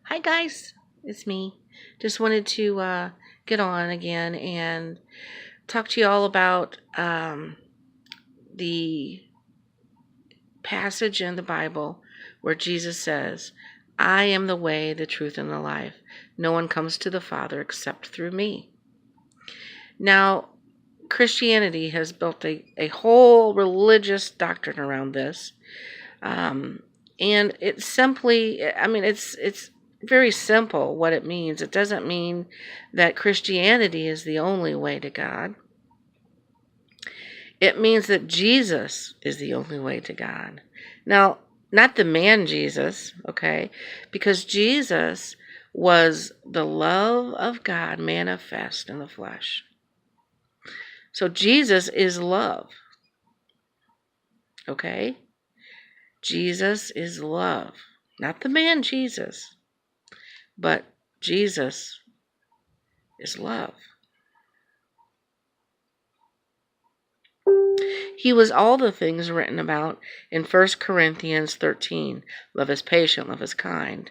Hi guys, it's me. Just wanted to get on again and talk to you all about the passage in the Bible where Jesus says, I am the way, the truth, and the life. No one comes to the Father except through me. Now, Christianity has built a whole religious doctrine around this. And it's simply, it's very simple what it means. It doesn't mean that Christianity is the only way to God. It means that Jesus is the only way to God. Now, not the man Jesus, okay? Because Jesus was the love of God manifest in the flesh. So Jesus is love, okay? Jesus is love. Not the man Jesus, but Jesus is love. He was all the things written about in 1 Corinthians 13. Love is patient, love is kind.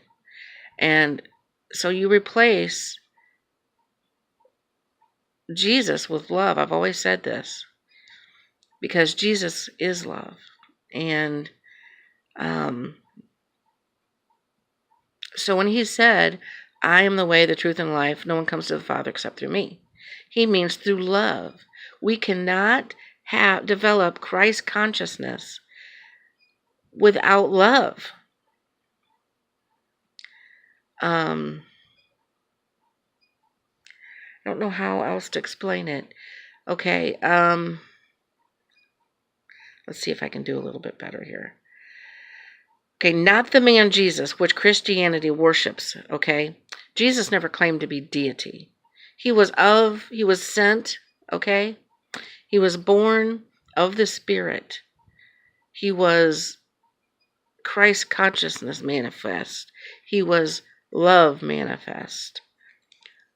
And so you replace Jesus with love. I've always said this because Jesus is love. And so when he said, I am the way, the truth, and life, no one comes to the Father except through me, he means through love. We cannot develop Christ consciousness without love. I don't know how else to explain it. Okay, let's see if I can do a little bit better here. Okay, not the man Jesus, which Christianity worships, okay? Jesus never claimed to be deity. He was sent, okay? He was born of the Spirit. He was Christ consciousness manifest. He was love manifest.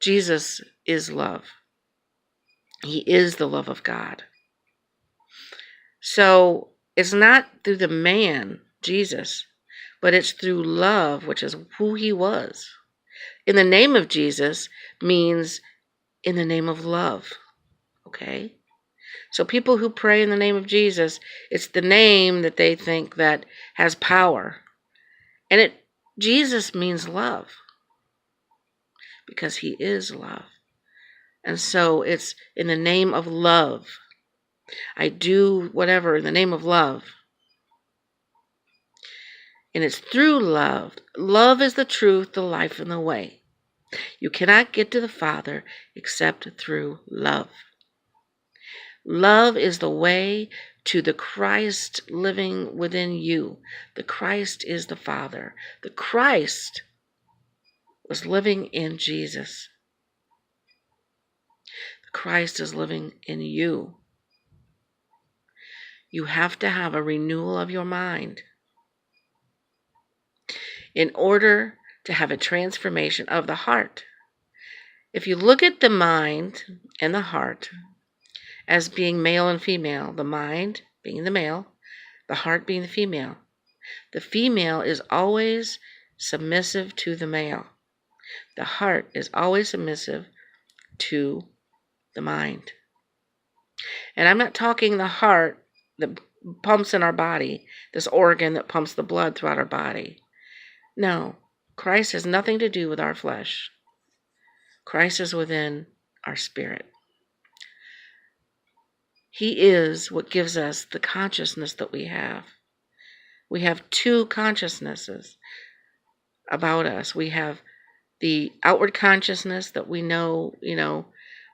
Jesus is love. He is the love of God. So it's not through the man, Jesus, but it's through love, which is who he was. In the name of Jesus means in the name of love, okay? So people who pray in the name of Jesus, it's the name that they think that has power. And Jesus means love because he is love. And so it's in the name of love. I do whatever in the name of love. And it's through love. Love is the truth, the life, and the way. You cannot get to the Father except through love. Love is the way to the Christ living within you. The Christ is the Father. The Christ was living in Jesus. The Christ is living in you. You have to have a renewal of your mind in order to have a transformation of the heart. If you look at the mind and the heart as being male and female, the mind being the male, the heart being the female is always submissive to the male. The heart is always submissive to the mind. And I'm not talking the heart that pumps in our body, this organ that pumps the blood throughout our body. No, Christ has nothing to do with our flesh. Christ is within our spirit. He is what gives us the consciousness that we have. We have two consciousnesses about us. We have the outward consciousness that we know,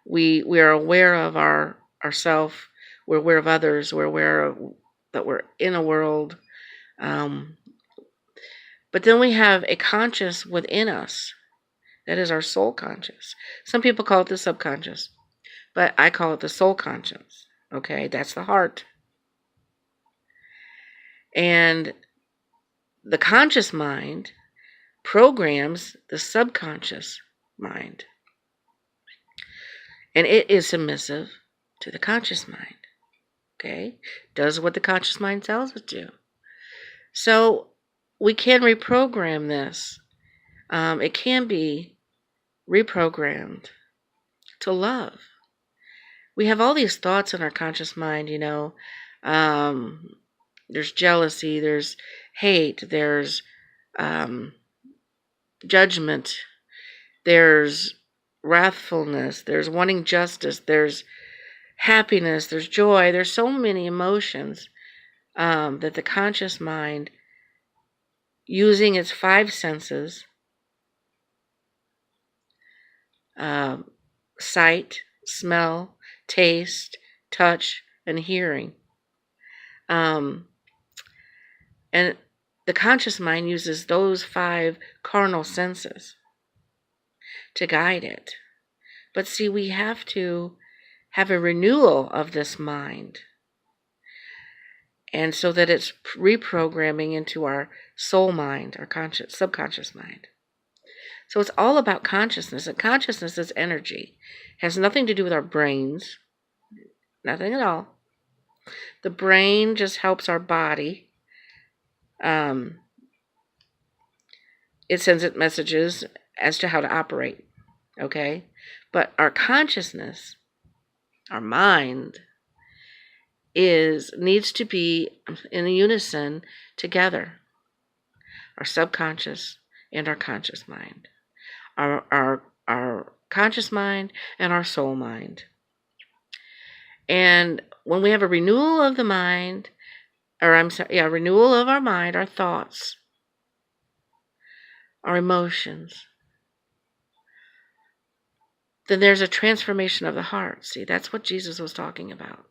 we are aware of ourself, we're aware of others, we're aware of that we're in a world. But then we have a conscious within us. That is our soul conscious. Some people call it the subconscious, but I call it the soul conscious. Okay, that's the heart. And the conscious mind programs the subconscious mind. And it is submissive to the conscious mind. Okay? Does what the conscious mind tells it to. So we can reprogram this It can be reprogrammed to love. We have all these thoughts in our conscious mind, there's jealousy, there's hate, there's judgment, there's wrathfulness, there's wanting justice, there's happiness, there's joy. There's so many emotions that the conscious mind, using its five senses, sight, smell, taste, touch, and hearing. And the conscious mind uses those five carnal senses to guide it. But see, we have to have a renewal of this mind. And so that it's reprogramming into our soul mind, our subconscious mind. So it's all about consciousness. And consciousness is energy. It has nothing to do with our brains. Nothing at all. The brain just helps our body. It sends it messages as to how to operate. Okay? But our consciousness, our mind, needs to be in unison together. Our subconscious and our conscious mind. Our conscious mind and our soul mind. And when we have a renewal of the mind, renewal of our mind, our thoughts, our emotions, then there's a transformation of the heart. See, that's what Jesus was talking about.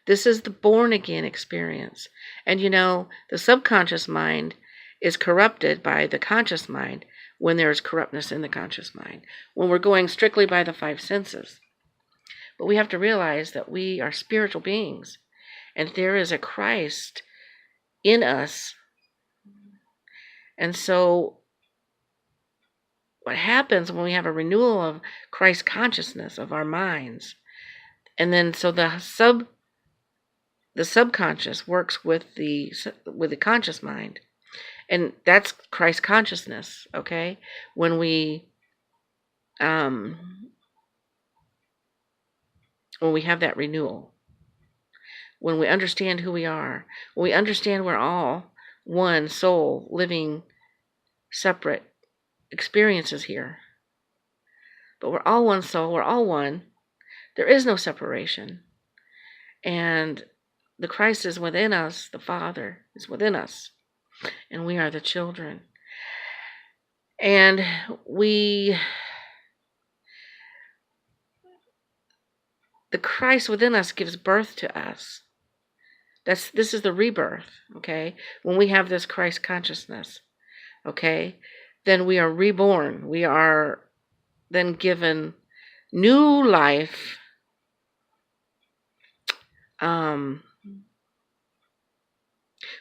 This is the born again experience. And the subconscious mind is corrupted by the conscious mind when there is corruptness in the conscious mind, when we're going strictly by the five senses. But we have to realize that we are spiritual beings, and there is a Christ in us. And so what happens when we have a renewal of Christ consciousness of our minds, and then so the subconscious works with the conscious mind, and that's Christ consciousness. Okay, when we have that renewal, when we understand who we are, when we understand we're all one soul living separate experiences here, but we're all one soul, we're all one. There is no separation, and the Christ is within us, the Father is within us, and we are the children. And the Christ within us gives birth to us. This is the rebirth, okay? When we have this Christ consciousness, okay, then we are reborn. We are then given new life.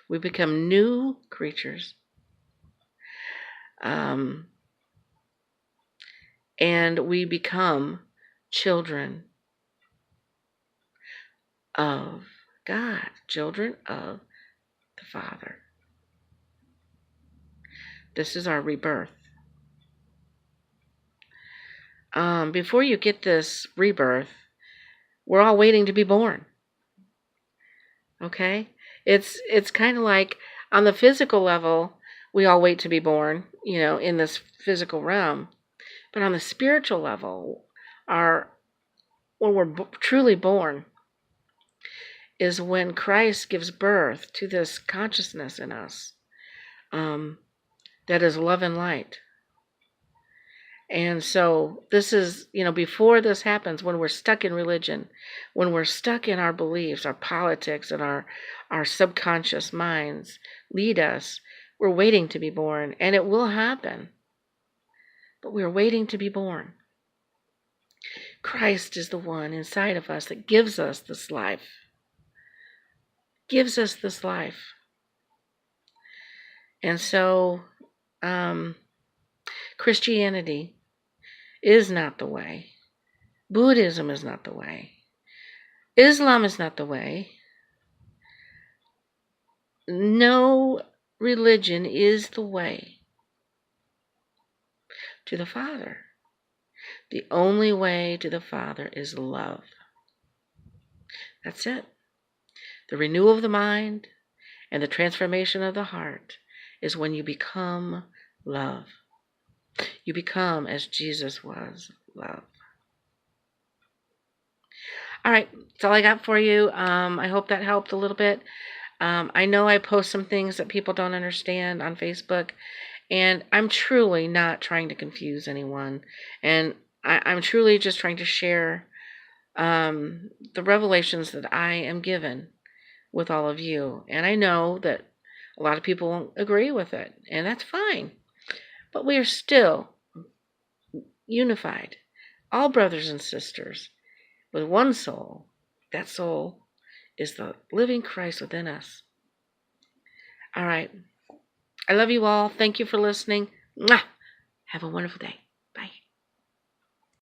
We become new creatures. And we become children of God, children of the Father. This is our rebirth. Before you get this rebirth, we're all waiting to be born. Okay? It's kind of like on the physical level, we all wait to be born, in this physical realm. But on the spiritual level, when we're truly born, is when Christ gives birth to this consciousness in us that is love and light. And so this is, before this happens, when we're stuck in religion, when we're stuck in our beliefs, our politics, and our subconscious minds lead us, we're waiting to be born, and it will happen. But we're waiting to be born. Christ is the one inside of us that gives us this life. Gives us this life. And so Christianity is not the way. Buddhism is not the way. Islam is not the way. No religion is the way. to the Father. The only way to the Father is love. That's it. The renewal of the mind and the transformation of the heart is when you become love. You become as Jesus was, love. All right, that's all I got for you. I hope that helped a little bit. I know I post some things that people don't understand on Facebook, and I'm truly not trying to confuse anyone. And I'm truly just trying to share the revelations that I am given with all of you. And I know that a lot of people won't agree with it, and that's fine. But we are still unified, all brothers and sisters, with one soul. That soul is the living Christ within us. All right. I love you all. Thank you for listening. Mwah! Have a wonderful day.